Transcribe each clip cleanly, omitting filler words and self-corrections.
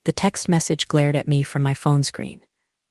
The text message glared at me from my phone screen.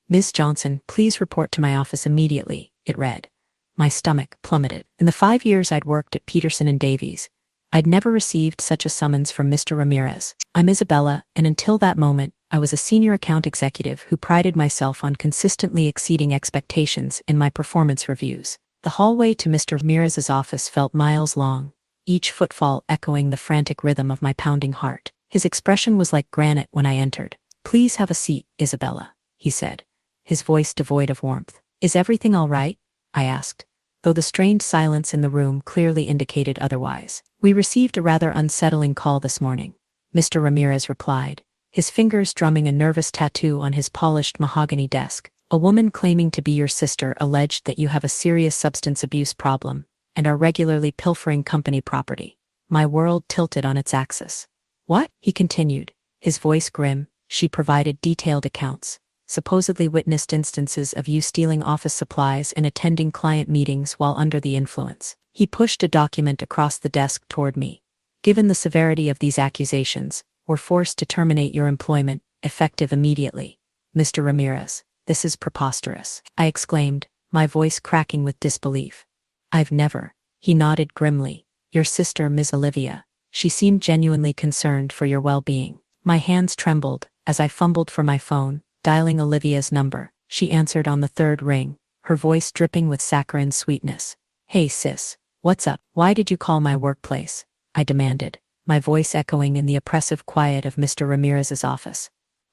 "Ms. Johnson, please report to my office immediately," it read. My stomach plummeted. In the 5 years I'd worked at Peterson and Davies, I'd never received such a summons from Mr. Ramirez. I'm Isabella, and until that moment, I was a senior account executive who prided myself on consistently exceeding expectations in my performance reviews. The hallway to Mr. Ramirez's office felt miles long, each footfall echoing the frantic rhythm of my pounding heart. His expression was like granite when I entered. "Please have a seat, Isabella," he said, his voice devoid of warmth. "Is everything all right?" I asked, though the strained silence in the room clearly indicated otherwise. "We received a rather unsettling call this morning," Mr. Ramirez replied, his fingers drumming a nervous tattoo on his polished mahogany desk. "A woman claiming to be your sister alleged that you have a serious substance abuse problem and are regularly pilfering company property." My world tilted on its axis. "What?" he continued, his voice grim. "She provided detailed accounts, supposedly witnessed instances of you stealing office supplies and attending client meetings while under the influence." He pushed a document across the desk toward me. "Given the severity of these accusations, we're forced to terminate your employment, effective immediately. Mr. Ramirez, this is preposterous," I exclaimed, my voice cracking with disbelief. "I've never." He nodded grimly. "Your sister, Ms. Olivia. She seemed genuinely concerned for your well-being." My hands trembled as I fumbled for my phone, dialing Olivia's number. She answered on the third ring, her voice dripping with saccharine sweetness. "Hey sis, what's up? Why did you call my workplace?" I demanded, my voice echoing in the oppressive quiet of Mr. Ramirez's office.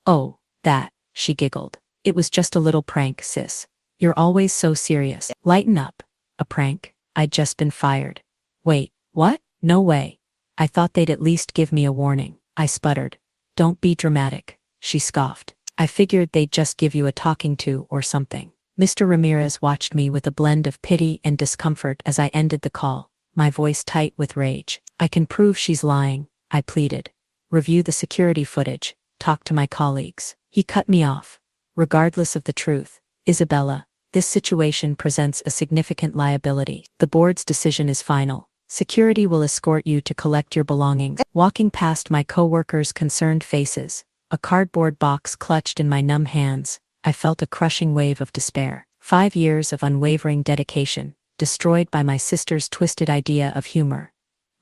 "Oh, that," she giggled. "It was just a little prank, sis. You're always so serious. Lighten up." "A prank? I'd just been fired." "Wait, what? No way. I thought they'd at least give me a warning," I sputtered. "Don't be dramatic," she scoffed. "I figured they'd just give you a talking to or something." Mr. Ramirez watched me with a blend of pity and discomfort as I ended the call, my voice tight with rage. "I can prove she's lying," I pleaded. "Review the security footage, talk to my colleagues." He cut me off. "Regardless of the truth, Isabella, this situation presents a significant liability. The board's decision is final. Security will escort you to collect your belongings." Walking past my coworkers' concerned faces, a cardboard box clutched in my numb hands, I felt a crushing wave of despair. 5 years of unwavering dedication, destroyed by my sister's twisted idea of humor.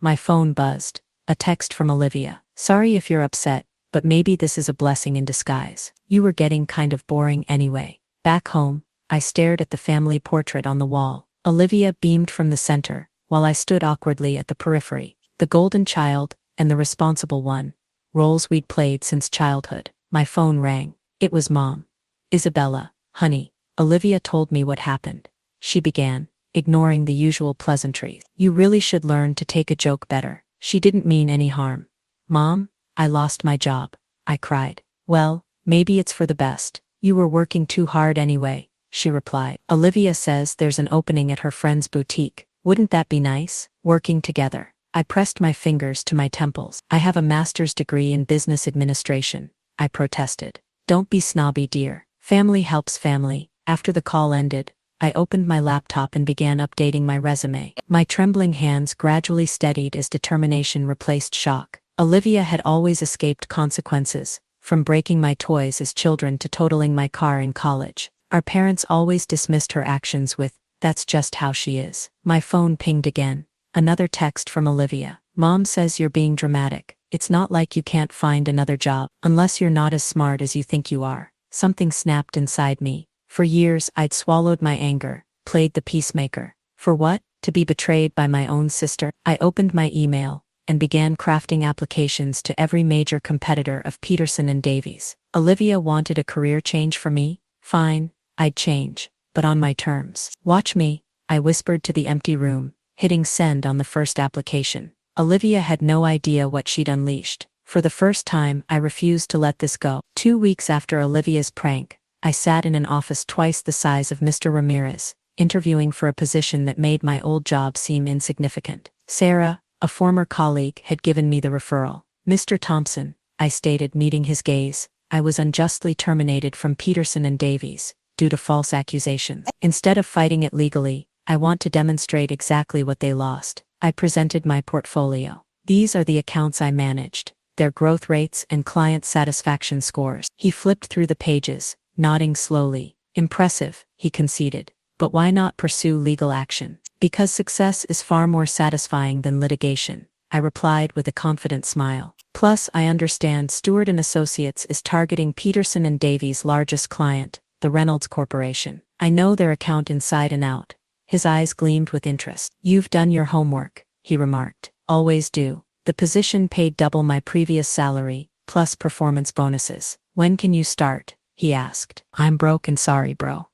My phone buzzed. A text from Olivia. "Sorry if you're upset, but maybe this is a blessing in disguise. You were getting kind of boring anyway." Back home, I stared at the family portrait on the wall. Olivia beamed from the center, while I stood awkwardly at the periphery. The golden child, and the responsible one. Roles we'd played since childhood. My phone rang. It was Mom. "Isabella, honey, Olivia told me what happened," she began, ignoring the usual pleasantries. "You really should learn to take a joke better. She didn't mean any harm." "Mom, I lost my job," I cried. "Well, maybe it's for the best. You were working too hard anyway," she replied. "Olivia says there's an opening at her friend's boutique. Wouldn't that be nice? Working together." I pressed my fingers to my temples. "I have a master's degree in business administration," I protested. "Don't be snobby, dear. Family helps family." After the call ended, I opened my laptop and began updating my resume. My trembling hands gradually steadied as determination replaced shock. Olivia had always escaped consequences, from breaking my toys as children to totaling my car in college. Our parents always dismissed her actions with, "That's just how she is." My phone pinged again. Another text from Olivia. "Mom says you're being dramatic. It's not like you can't find another job, unless you're not as smart as you think you are." Something snapped inside me. For years I'd swallowed my anger, played the peacemaker. For what? To be betrayed by my own sister? I opened my email and began crafting applications to every major competitor of Peterson and Davies. Olivia wanted a career change for me? Fine, I'd change, but on my terms. "Watch me," I whispered to the empty room, hitting send on the first application. Olivia had no idea what she'd unleashed. For the first time, I refused to let this go. 2 weeks after Olivia's prank, I sat in an office twice the size of Mr. Ramirez, interviewing for a position that made my old job seem insignificant. Sarah, a former colleague, had given me the referral. "Mr. Thompson," I stated, meeting his gaze, "I was unjustly terminated from Peterson and Davies, due to false accusations. Instead of fighting it legally, I want to demonstrate exactly what they lost." I presented my portfolio. "These are the accounts I managed. their growth rates and client satisfaction scores. He flipped through the pages, nodding slowly. Impressive, he conceded. But why not pursue legal action? Because success is far more satisfying than litigation, I replied with a confident smile. Plus, I understand Stewart and Associates is targeting Peterson and Davies' largest client, the Reynolds Corporation. I know their account inside and out. His eyes gleamed with interest. You've done your homework, he remarked. Always do. The position paid double my previous salary, plus performance bonuses. When can you start? He asked. I'm broke and sorry, bro.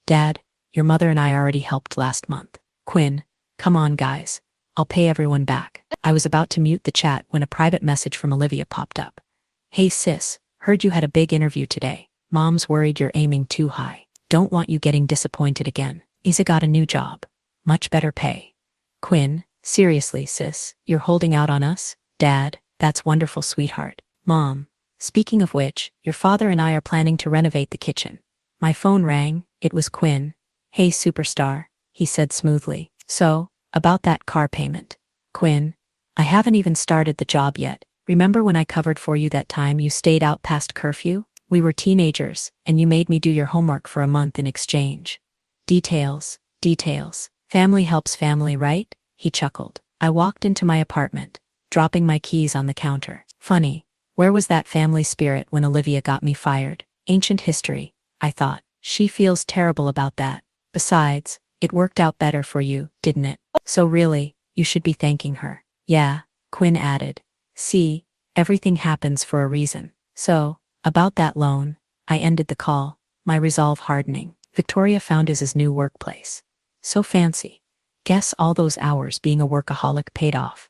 Dad, your mother and I already helped last month. Quinn, come on guys. I'll pay everyone back. I was about to mute the chat when a private message from Olivia popped up. Hey sis, heard you had a big interview today. Mom's worried you're aiming too high. Don't want you getting disappointed again. Isa got a new job. Much better pay. Quinn, seriously sis, you're holding out on us? Dad, that's wonderful sweetheart. Mom, speaking of which, your father and I are planning to renovate the kitchen. My phone rang, it was Quinn. Hey superstar, he said smoothly. So, about that car payment. Quinn, I haven't even started the job yet. Remember when I covered for you that time you stayed out past curfew? We were teenagers, and you made me do your homework for a month in exchange. Details, details. Family helps family, right? He chuckled. I walked into my apartment, dropping my keys on the counter. Funny, where was that family spirit when Olivia got me fired? Ancient history, I thought. She feels terrible about that. Besides, it worked out better for you, didn't it? So really, you should be thanking her. Yeah, Quinn added. See, everything happens for a reason. So, about that loan, I ended the call, my resolve hardening. Victoria found his new workplace. So fancy. Guess all those hours being a workaholic paid off.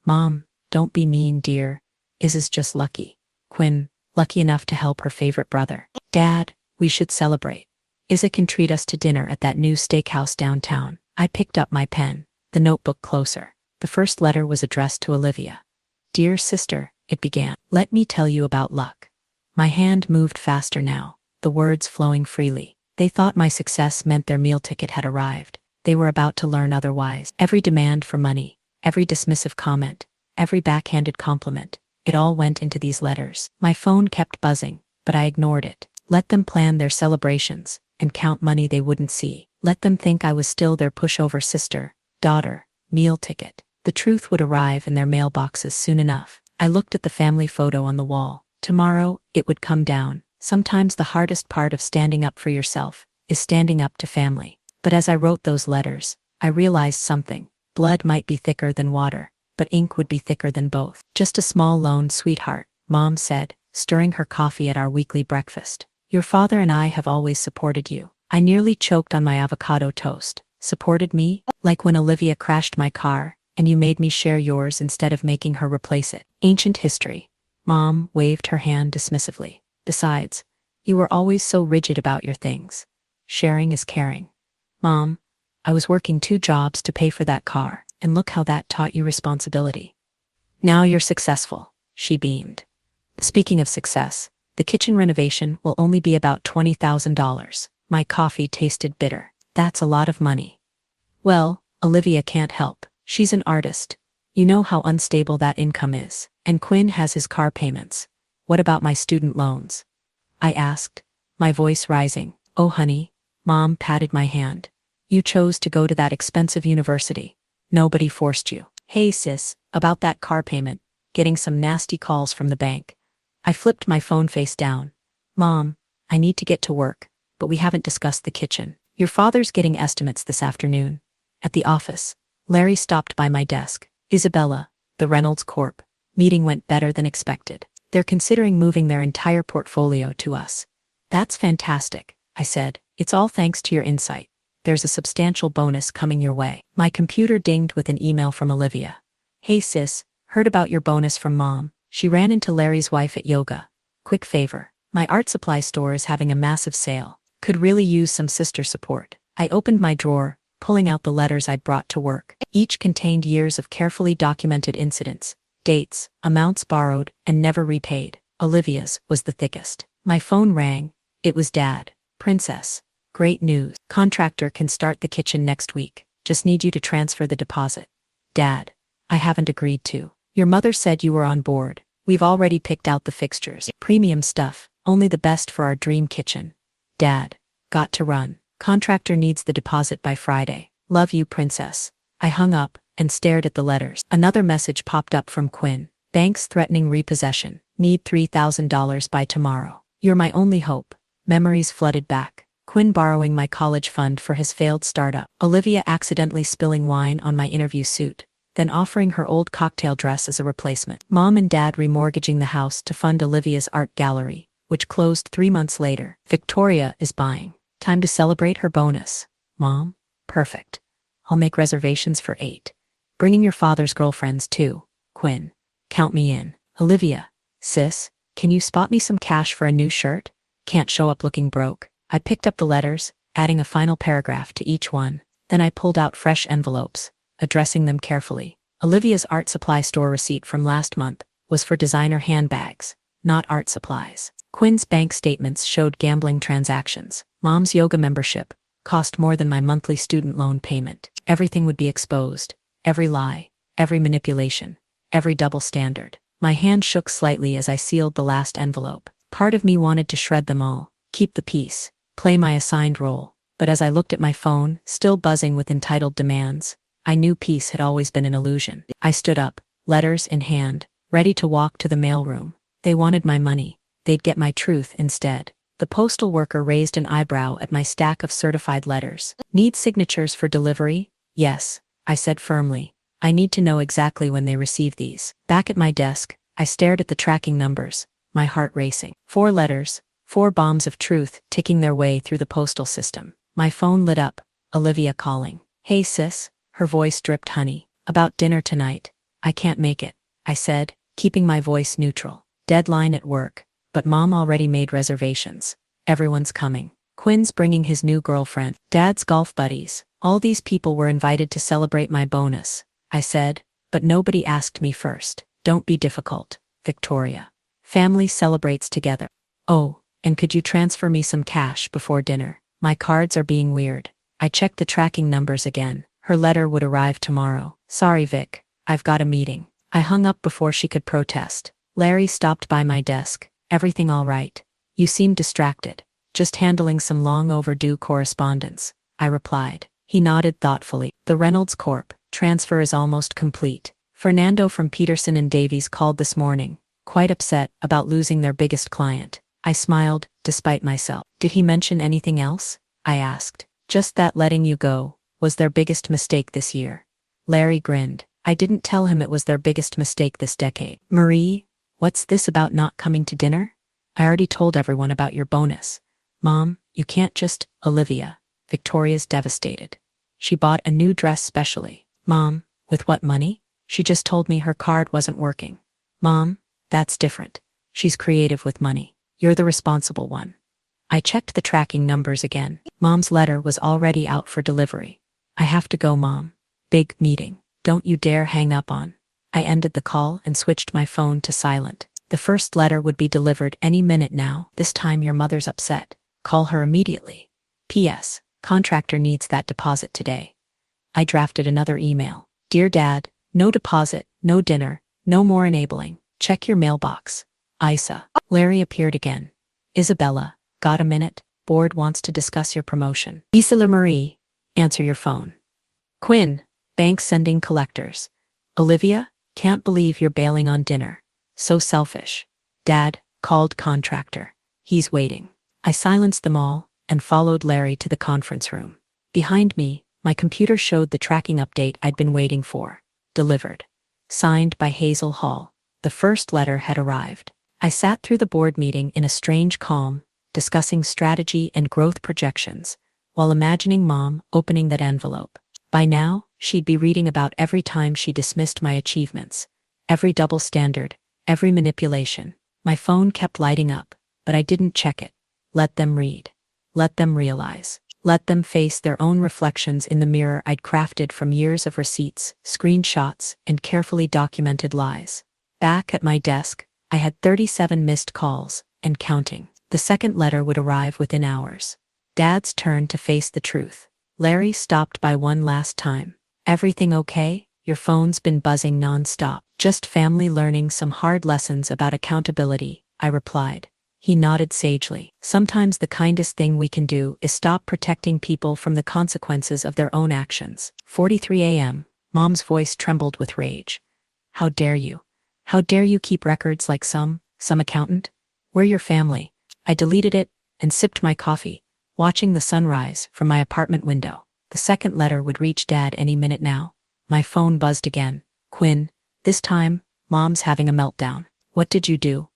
Mom, don't be mean, dear. Is just lucky. Quinn, lucky enough to help her favorite brother. Dad, we should celebrate. Isa can treat us to dinner at that new steakhouse downtown. I picked up my pen, the notebook closer. The first letter was addressed to Olivia. Dear sister, it began. Let me tell you about luck. My hand moved faster now, the words flowing freely. They thought my success meant their meal ticket had arrived. They were about to learn otherwise. Every demand for money, every dismissive comment, every backhanded compliment, it all went into these letters. My phone kept buzzing, but I ignored it. Let them plan their celebrations and count money they wouldn't see. Let them think I was still their pushover sister, daughter, meal ticket. The truth would arrive in their mailboxes soon enough. I looked at the family photo on the wall. Tomorrow, it would come down. Sometimes the hardest part of standing up for yourself is standing up to family. But as I wrote those letters, I realized something. Blood might be thicker than water, but ink would be thicker than both. Just a small loan, sweetheart, Mom said, stirring her coffee at our weekly breakfast. Your father and I have always supported you. I nearly choked on my avocado toast. Supported me? Like when Olivia crashed my car, and you made me share yours instead of making her replace it. Ancient history. Mom waved her hand dismissively. Besides, you were always so rigid about your things. Sharing is caring. Mom, I was working 2 jobs to pay for that car, and look how that taught you responsibility. Now you're successful, she beamed. Speaking of success, the kitchen renovation will only be about $20,000. My coffee tasted bitter. That's a lot of money. Well, Olivia can't help. She's an artist. You know how unstable that income is. And Quinn has his car payments. What about my student loans? I asked, my voice rising. Oh honey, Mom patted my hand. You chose to go to that expensive university. Nobody forced you. Hey sis, about that car payment, getting some nasty calls from the bank. I flipped my phone face down. Mom, I need to get to work, but we haven't discussed the kitchen. Your father's getting estimates this afternoon. At the office, Larry stopped by my desk. Isabella, the Reynolds Corp. Meeting went better than expected. They're considering moving their entire portfolio to us. That's fantastic, I said. It's all thanks to your insight. There's a substantial bonus coming your way. My computer dinged with an email from Olivia. Hey sis, heard about your bonus from Mom. She ran into Larry's wife at yoga. Quick favor. My art supply store is having a massive sale. Could really use some sister support. I opened my drawer, pulling out the letters I'd brought to work. Each contained years of carefully documented incidents, dates, amounts borrowed, and never repaid. Olivia's was the thickest. My phone rang. It was Dad. Princess. Great news. Contractor can start the kitchen next week. Just need you to transfer the deposit. Dad. I haven't agreed to. Your mother said you were on board. We've already picked out the fixtures. Premium stuff, only the best for our dream kitchen. Dad. Got to run. Contractor needs the deposit by Friday. Love you, princess. I hung up and stared at the letters. Another message popped up from Quinn. Banks threatening repossession. Need $3,000 by tomorrow. You're my only hope. Memories flooded back. Quinn borrowing my college fund for his failed startup. Olivia accidentally spilling wine on my interview suit, then offering her old cocktail dress as a replacement. Mom and Dad remortgaging the house to fund Olivia's art gallery, which closed 3 months later. Victoria is buying. Time to celebrate her bonus. Mom? Perfect. I'll make reservations for 8. Bringing your father's girlfriends too. Quinn. Count me in. Olivia. Sis, can you spot me some cash for a new shirt? Can't show up looking broke. I picked up the letters, adding a final paragraph to each one. Then I pulled out fresh envelopes, addressing them carefully. Olivia's art supply store receipt from last month was for designer handbags, not art supplies. Quinn's bank statements showed gambling transactions. Mom's yoga membership cost more than my monthly student loan payment. Everything would be exposed. Every lie, every manipulation, every double standard. My hand shook slightly as I sealed the last envelope. Part of me wanted to shred them all, keep the peace, play my assigned role. But as I looked at my phone, still buzzing with entitled demands, I knew peace had always been an illusion. I stood up, letters in hand, ready to walk to the mailroom. They wanted my money. They'd get my truth instead. The postal worker raised an eyebrow at my stack of certified letters. Need signatures for delivery? Yes, I said firmly. I need to know exactly when they receive these. Back at my desk, I stared at the tracking numbers, my heart racing. 4 letters, 4 bombs of truth ticking their way through the postal system. My phone lit up, Olivia calling. Hey sis, her voice dripped honey. About dinner tonight. I can't make it, I said, keeping my voice neutral. Deadline at work, but Mom already made reservations. Everyone's coming. Quinn's bringing his new girlfriend. Dad's golf buddies. All these people were invited to celebrate my bonus, I said, but nobody asked me first. Don't be difficult, Victoria. Family celebrates together. Oh, and could you transfer me some cash before dinner? My cards are being weird. I checked the tracking numbers again. Her letter would arrive tomorrow. Sorry, Vic. I've got a meeting. I hung up before she could protest. Larry stopped by my desk. Everything all right? You seem distracted. Just handling some long overdue correspondence, I replied. He nodded thoughtfully. The Reynolds Corp. Transfer is almost complete. Fernando from Peterson and Davies called this morning, quite upset about losing their biggest client. I smiled, despite myself. Did he mention anything else? I asked. Just that letting you go was their biggest mistake this year. Larry grinned. I didn't tell him it was their biggest mistake this decade. Marie, what's this about not coming to dinner? I already told everyone about your bonus. Mom, you can't just. Olivia. Victoria's devastated. She bought a new dress specially. Mom, with what money? She just told me her card wasn't working. Mom, that's different. She's creative with money. You're the responsible one. I checked the tracking numbers again. Mom's letter was already out for delivery. I have to go, Mom. Big meeting. Don't you dare hang up on. I ended the call and switched my phone to silent. The first letter would be delivered any minute now. This time your mother's upset. Call her immediately. P.S. Contractor needs that deposit today. I drafted another email. Dear Dad, no deposit, no dinner, no more enabling. Check your mailbox. Isa. Larry appeared again. Isabella, got a minute? Board wants to discuss your promotion. Isabella Marie, answer your phone. Quinn, bank sending collectors. Olivia, can't believe you're bailing on dinner. So selfish. Dad, called contractor. He's waiting. I silenced them all and followed Larry to the conference room. Behind me, my computer showed the tracking update I'd been waiting for. Delivered. Signed by Hazel Hall. The first letter had arrived. I sat through the board meeting in a strange calm, discussing strategy and growth projections, while imagining Mom opening that envelope. By now, she'd be reading about every time she dismissed my achievements, every double standard, every manipulation. My phone kept lighting up, but I didn't check it. Let them read. Let them realize. Let them face their own reflections in the mirror I'd crafted from years of receipts, screenshots, and carefully documented lies. Back at my desk, I had 37 missed calls, and counting. The second letter would arrive within hours. Dad's turn to face the truth. Larry stopped by one last time. Everything okay? Your phone's been buzzing non-stop. Just family learning some hard lessons about accountability, I replied. He nodded sagely. Sometimes the kindest thing we can do is stop protecting people from the consequences of their own actions. 43 a.m. Mom's voice trembled with rage. How dare you? How dare you keep records like some accountant? We're your family. I deleted it and sipped my coffee, watching the sunrise from my apartment window. The second letter would reach Dad any minute now. My phone buzzed again. Quinn, this time, Mom's having a meltdown. What did you do?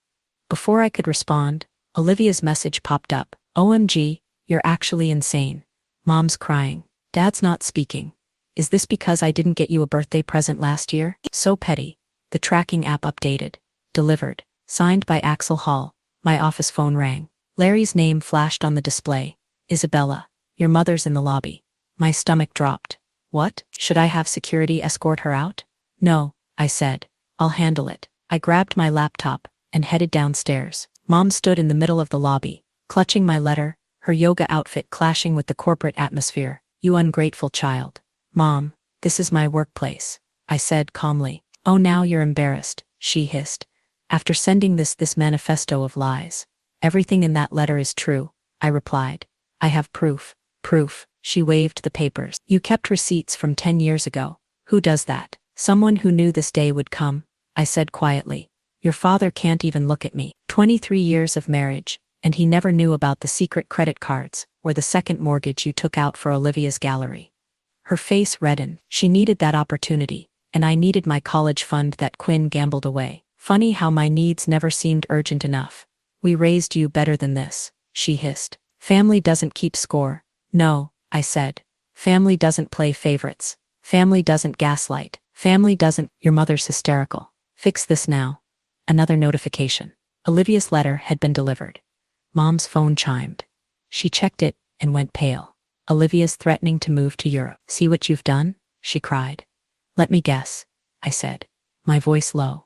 Before I could respond, Olivia's message popped up. OMG, you're actually insane. Mom's crying. Dad's not speaking. Is this because I didn't get you a birthday present last year? So petty. The tracking app updated. Delivered. Signed by Axel Hall. My office phone rang. Larry's name flashed on the display. Isabella, your mother's in the lobby. My stomach dropped. What? Should I have security escort her out? No, I said. I'll handle it. I grabbed my laptop and headed downstairs. Mom stood in the middle of the lobby, clutching my letter, her yoga outfit clashing with the corporate atmosphere. You ungrateful child. Mom, this is my workplace, I said calmly. Oh, now you're embarrassed, she hissed. After sending this manifesto of lies. Everything in that letter is true, I replied. I have proof. Proof. She waved the papers. You kept receipts from 10 years ago. Who does that? Someone who knew this day would come, I said quietly. Your father can't even look at me. 23 years of marriage, and he never knew about the secret credit cards or the second mortgage you took out for Olivia's gallery. Her face reddened. She needed that opportunity, and I needed my college fund that Quinn gambled away. Funny how my needs never seemed urgent enough. We raised you better than this, she hissed. Family doesn't keep score. No, I said. Family doesn't play favorites. Family doesn't gaslight. Family doesn't. Your mother's hysterical. Fix this now. Another notification. Olivia's letter had been delivered. Mom's phone chimed. She checked it and went pale. Olivia's threatening to move to Europe. See what you've done? She cried. Let me guess, I said, my voice low.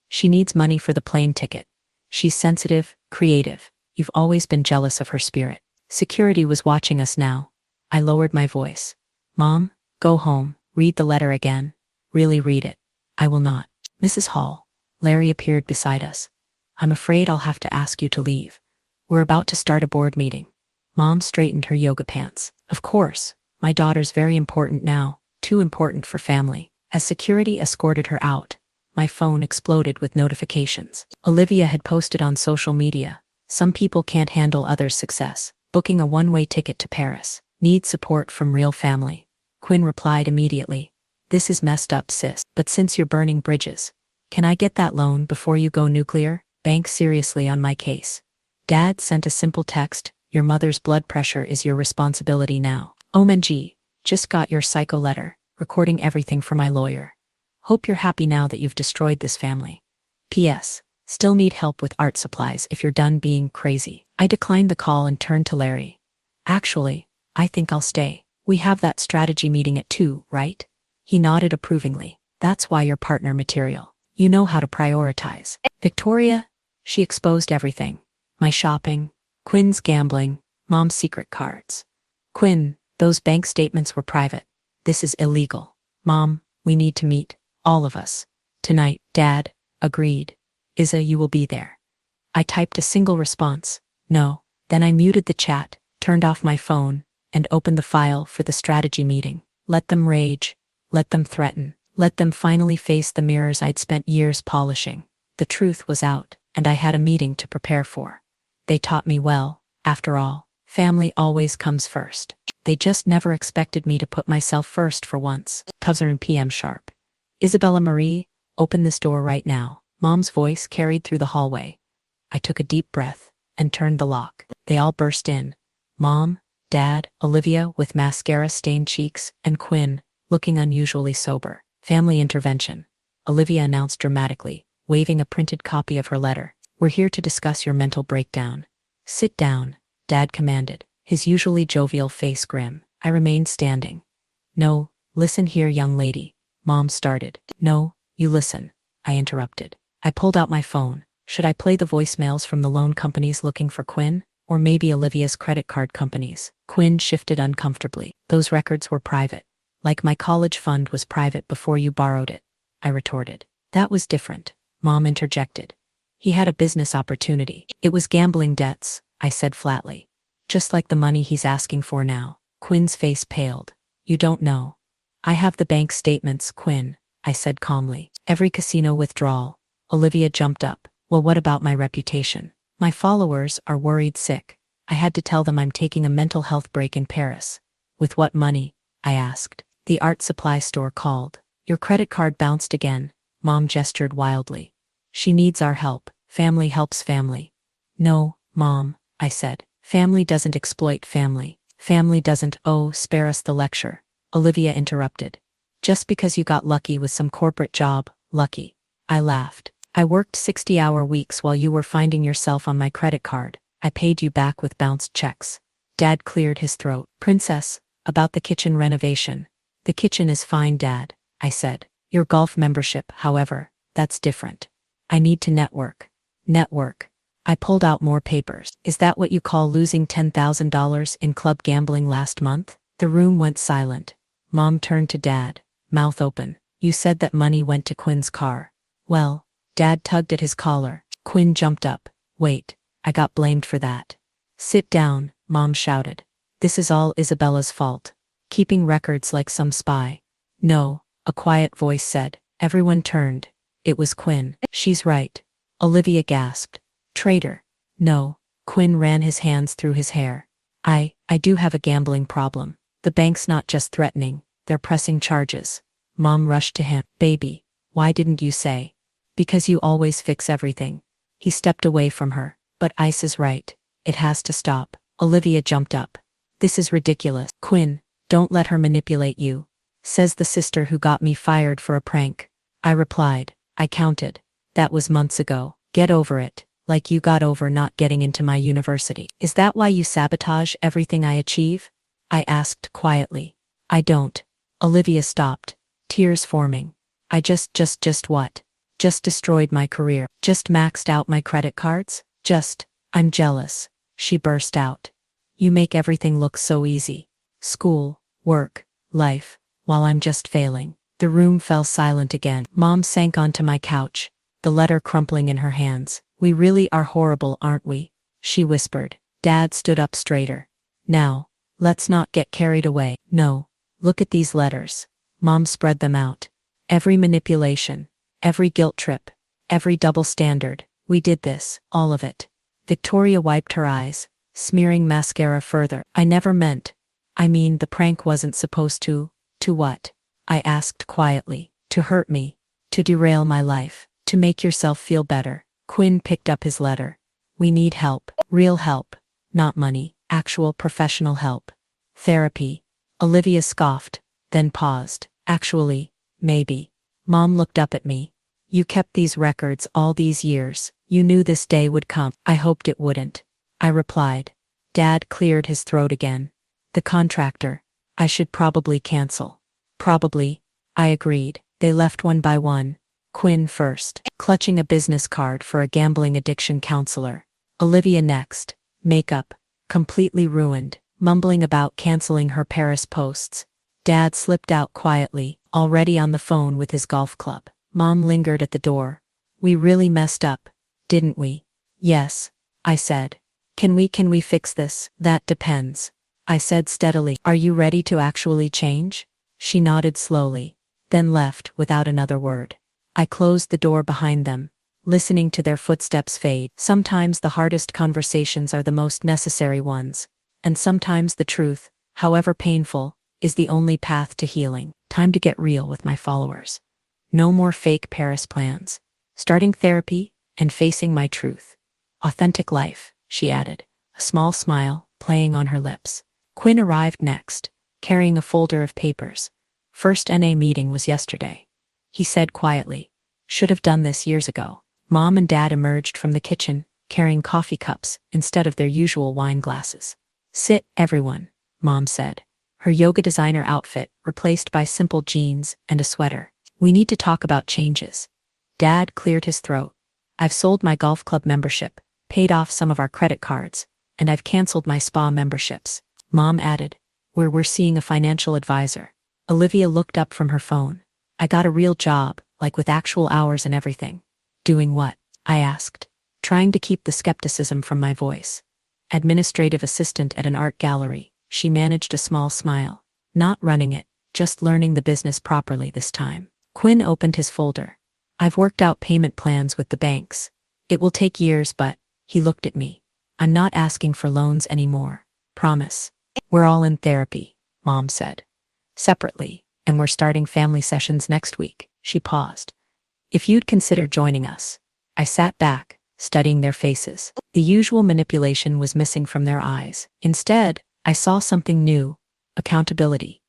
She needs money for the plane ticket. She's sensitive, creative. You've always been jealous of her spirit. Security was watching us now. I lowered my voice. Mom, go home, read the letter again. Really read it. I will not. Mrs. Hall. Larry appeared beside us. I'm afraid I'll have to ask you to leave. We're about to start a board meeting. Mom straightened her yoga pants. Of course, my daughter's very important now, too important for family. As security escorted her out, my phone exploded with notifications. Olivia had posted on social media. Some people can't handle others' success. Booking a one-way ticket to Paris. Need support from real family. Quinn replied immediately. This is messed up, sis. But since you're burning bridges, can I get that loan before you go nuclear? Bank seriously on my case. Dad sent a simple text. Your mother's blood pressure is your responsibility now. OMG, just got your psycho letter, recording everything for my lawyer. Hope you're happy now that you've destroyed this family. P.S. Still need help with art supplies if you're done being crazy. I declined the call and turned to Larry. Actually, I think I'll stay. We have that strategy meeting at 2, right? He nodded approvingly. That's why you're partner material. You know how to prioritize. Victoria? She exposed everything. My shopping, Quinn's gambling, Mom's secret cards. Quinn, those bank statements were private. This is illegal. Mom, we need to meet. All of us. Tonight. Dad, agreed. Isa, you will be there. I typed a single response. No. Then I muted the chat, turned off my phone, and opened the file for the strategy meeting. Let them rage. Let them threaten. Let them finally face the mirrors I'd spent years polishing. The truth was out, and I had a meeting to prepare for. They taught me well. After all, family always comes first. They just never expected me to put myself first for once. 11 p.m. sharp. Isabella Marie, open this door right now. Mom's voice carried through the hallway. I took a deep breath and turned the lock. They all burst in. Mom, Dad, Olivia with mascara-stained cheeks, and Quinn, looking unusually sober. Family intervention. Olivia announced dramatically, waving a printed copy of her letter. We're here to discuss your mental breakdown. Sit down, Dad commanded, his usually jovial face grim. I remained standing. No, listen here, young lady. Mom started. No, you listen, I interrupted. I pulled out my phone. Should I play the voicemails from the loan companies looking for Quinn? Or maybe Olivia's credit card companies? Quinn shifted uncomfortably. Those records were private. Like my college fund was private before you borrowed it, I retorted. That was different, Mom interjected. He had a business opportunity. It was gambling debts, I said flatly. Just like the money he's asking for now. Quinn's face paled. You don't know. I have the bank statements, Quinn, I said calmly. Every casino withdrawal. Olivia jumped up. Well, what about my reputation? My followers are worried sick. I had to tell them I'm taking a mental health break in Paris. With what money? I asked. The art supply store called. Your credit card bounced again. Mom gestured wildly. She needs our help. Family helps family. No, Mom, I said. Family doesn't exploit family. Family doesn't, oh, spare us the lecture. Olivia interrupted. Just because you got lucky with some corporate job, lucky. I laughed. I worked 60-hour weeks while you were finding yourself on my credit card. I paid you back with bounced checks. Dad cleared his throat. Princess, about the kitchen renovation. The kitchen is fine, Dad, I said. Your golf membership, however, that's different. I need to network. Network. I pulled out more papers. Is that what you call losing $10,000 in club gambling last month? The room went silent. Mom turned to Dad, mouth open. You said that money went to Quinn's car. Well, Dad tugged at his collar. Quinn jumped up. Wait, I got blamed for that. Sit down, Mom shouted. This is all Isabella's fault. Keeping records like some spy. No, a quiet voice said. Everyone turned. It was Quinn. She's right. Olivia gasped. Traitor. No. Quinn ran his hands through his hair. I do have a gambling problem. The bank's not just threatening, they're pressing charges. Mom rushed to him. Baby, why didn't you say? Because you always fix everything. He stepped away from her. But Ice is right. It has to stop. Olivia jumped up. This is ridiculous. Quinn, don't let her manipulate you. Says the sister who got me fired for a prank. I replied. I counted. That was months ago. Get over it. Like you got over not getting into my university. Is that why you sabotage everything I achieve? I asked quietly. I don't. Olivia stopped. Tears forming. I just what? Just destroyed my career. Just maxed out my credit cards? I'm jealous. She burst out. You make everything look so easy. School, work, life, while I'm just failing. The room fell silent again. Mom sank onto my couch, the letter crumpling in her hands. We really are horrible, aren't we? She whispered. Dad stood up straighter. Now, let's not get carried away. No, look at these letters. Mom spread them out. Every manipulation, every guilt trip, every double standard. We did this, all of it. Victoria wiped her eyes, smearing mascara further. I never meant. I mean, the prank wasn't supposed to what? I asked quietly. To hurt me. To derail my life. To make yourself feel better. Quinn picked up his letter. We need help. Real help. Not money. Actual professional help. Therapy. Olivia scoffed, then paused. Actually, maybe. Mom looked up at me. You kept these records all these years. You knew this day would come. I hoped it wouldn't. I replied. Dad cleared his throat again. The contractor. I should probably cancel. Probably. I agreed. They left one by one. Quinn first, clutching a business card for a gambling addiction counselor. Olivia next. Makeup. Completely ruined. Mumbling about canceling her Paris posts. Dad slipped out quietly, already on the phone with his golf club. Mom lingered at the door. We really messed up, didn't we? Yes, I said. Can we fix this? That depends. I said steadily. Are you ready to actually change? She nodded slowly, then left without another word. I closed the door behind them, listening to their footsteps fade. Sometimes the hardest conversations are the most necessary ones, and sometimes the truth, however painful, is the only path to healing. Time to get real with my followers. No more fake Paris plans. Starting therapy and facing my truth. Authentic life, she added, a small smile playing on her lips. Quinn arrived next, carrying a folder of papers. First NA meeting was yesterday. He said quietly. Should have done this years ago. Mom and Dad emerged from the kitchen, carrying coffee cups instead of their usual wine glasses. Sit, everyone, Mom said. Her yoga designer outfit replaced by simple jeans and a sweater. We need to talk about changes. Dad cleared his throat. I've sold my golf club membership, paid off some of our credit cards, and I've canceled my spa memberships. Mom added. We're seeing a financial advisor. Olivia looked up from her phone. I got a real job, like with actual hours and everything. Doing what? I asked, trying to keep the skepticism from my voice. Administrative assistant at an art gallery, she managed a small smile. Not running it, just learning the business properly this time. Quinn opened his folder. I've worked out payment plans with the banks. It will take years, but, he looked at me. I'm not asking for loans anymore. Promise. We're all in therapy, Mom said. Separately, and we're starting family sessions next week. She paused. If you'd consider joining us. I sat back, studying their faces. The usual manipulation was missing from their eyes. Instead, I saw something new. Accountability.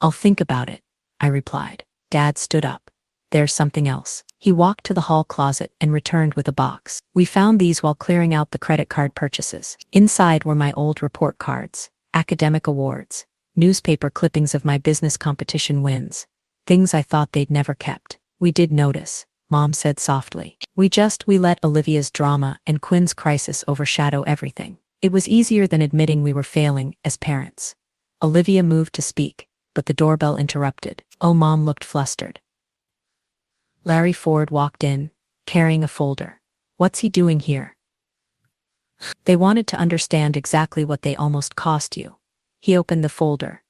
I'll think about it, I replied. Dad stood up. There's something else. He walked to the hall closet and returned with a box. We found these while clearing out the credit card purchases. Inside were my old report cards, academic awards, newspaper clippings of my business competition wins. Things I thought they'd never kept. We did notice, Mom said softly. We let Olivia's drama and Quinn's crisis overshadow everything. It was easier than admitting we were failing as parents. Olivia moved to speak, but the doorbell interrupted. Oh, Mom looked flustered. Larry Ford walked in, carrying a folder. What's he doing here? They wanted to understand exactly what they almost cost you. He opened the folder.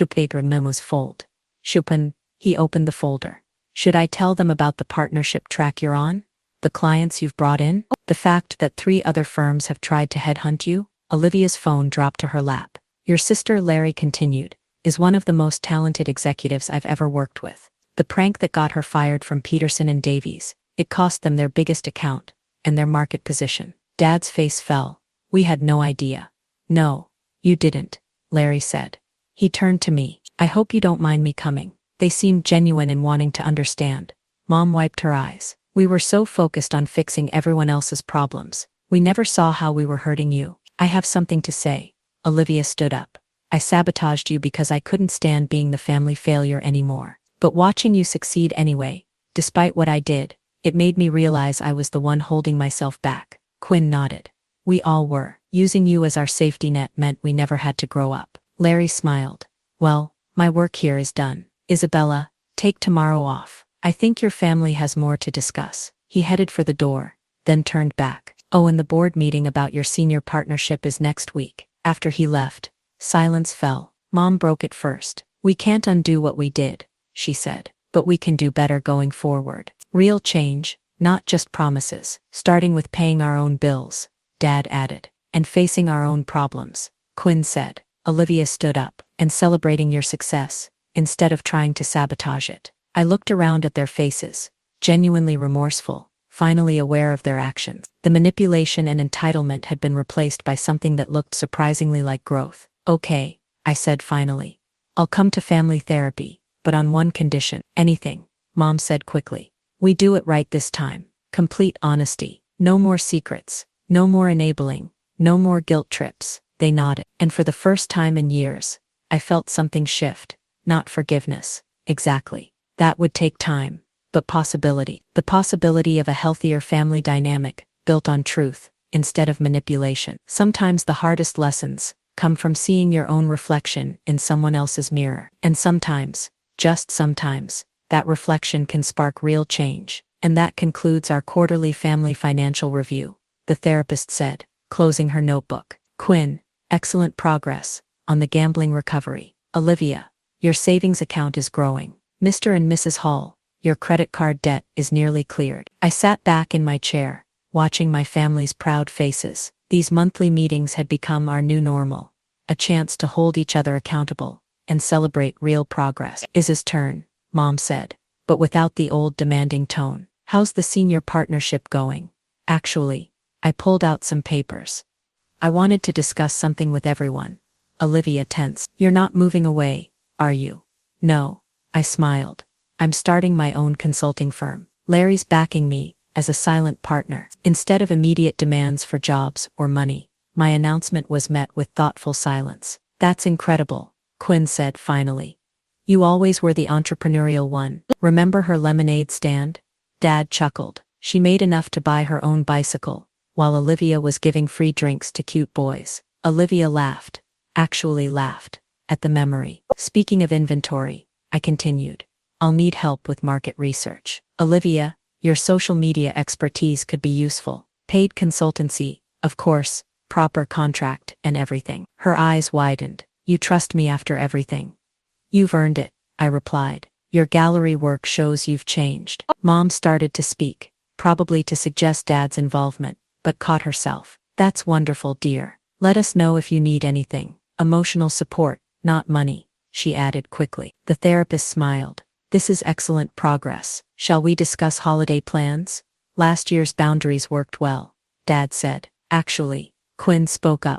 Paper memos fold. He opened the folder. Should I tell them about the partnership track you're on? The clients you've brought in? The fact that 3 other firms have tried to headhunt you? Olivia's phone dropped to her lap. Your sister, Larry continued, is one of the most talented executives I've ever worked with. The prank that got her fired from Peterson and Davies, it cost them their biggest account and their market position. Dad's face fell. We had no idea. No, you didn't, Larry said. He turned to me. I hope you don't mind me coming. They seemed genuine in wanting to understand. Mom wiped her eyes. We were so focused on fixing everyone else's problems. We never saw how we were hurting you. I have something to say. Olivia stood up. I sabotaged you because I couldn't stand being the family failure anymore. But watching you succeed anyway, despite what I did, it made me realize I was the one holding myself back. Quinn nodded. We all were. Using you as our safety net meant we never had to grow up. Larry smiled. Well, my work here is done. Isabella, take tomorrow off. I think your family has more to discuss. He headed for the door, then turned back. Oh, and the board meeting about your senior partnership is next week. After he left, silence fell. Mom broke it first. We can't undo what we did, she said, but we can do better going forward. Real change, not just promises. Starting with paying our own bills, Dad added, and facing our own problems, Quinn said. Olivia stood up, and celebrating your success, instead of trying to sabotage it. I looked around at their faces, genuinely remorseful, finally aware of their actions. The manipulation and entitlement had been replaced by something that looked surprisingly like growth. Okay, I said finally. I'll come to family therapy, but on one condition. Anything, Mom said quickly. We do it right this time. Complete honesty. No more secrets. No more enabling. No more guilt trips. They nodded, and for the first time in years, I felt something shift. Not forgiveness. Exactly. That would take time, but possibility. The possibility of a healthier family dynamic, built on truth, instead of manipulation. Sometimes the hardest lessons come from seeing your own reflection in someone else's mirror. And sometimes, just sometimes, that reflection can spark real change. And that concludes our quarterly family financial review, the therapist said, closing her notebook. Quinn, excellent progress on the gambling recovery. Olivia, your savings account is growing. Mr. and Mrs. Hall, your credit card debt is nearly cleared. I sat back in my chair, watching my family's proud faces. These monthly meetings had become our new normal, a chance to hold each other accountable and celebrate real progress. Is's turn, Mom said, but without the old demanding tone. How's the senior partnership going? Actually, I pulled out some papers. I wanted to discuss something with everyone. Olivia tensed. You're not moving away, are you? No, I smiled. I'm starting my own consulting firm. Larry's backing me as a silent partner. Instead of immediate demands for jobs or money, my announcement was met with thoughtful silence. That's incredible, Quinn said finally. You always were the entrepreneurial one. Remember her lemonade stand? Dad chuckled. She made enough to buy her own bicycle, while Olivia was giving free drinks to cute boys. Olivia laughed, actually laughed, at the memory. Speaking of inventory, I continued. I'll need help with market research. Olivia, your social media expertise could be useful. Paid consultancy, of course, proper contract and everything. Her eyes widened. You trust me after everything? You've earned it, I replied. Your gallery work shows you've changed. Mom started to speak, probably to suggest Dad's involvement, but caught herself. That's wonderful, dear. Let us know if you need anything. Emotional support, not money, she added quickly. The therapist smiled. This is excellent progress. Shall we discuss holiday plans? Last year's boundaries worked well, Dad said. Actually, Quinn spoke up.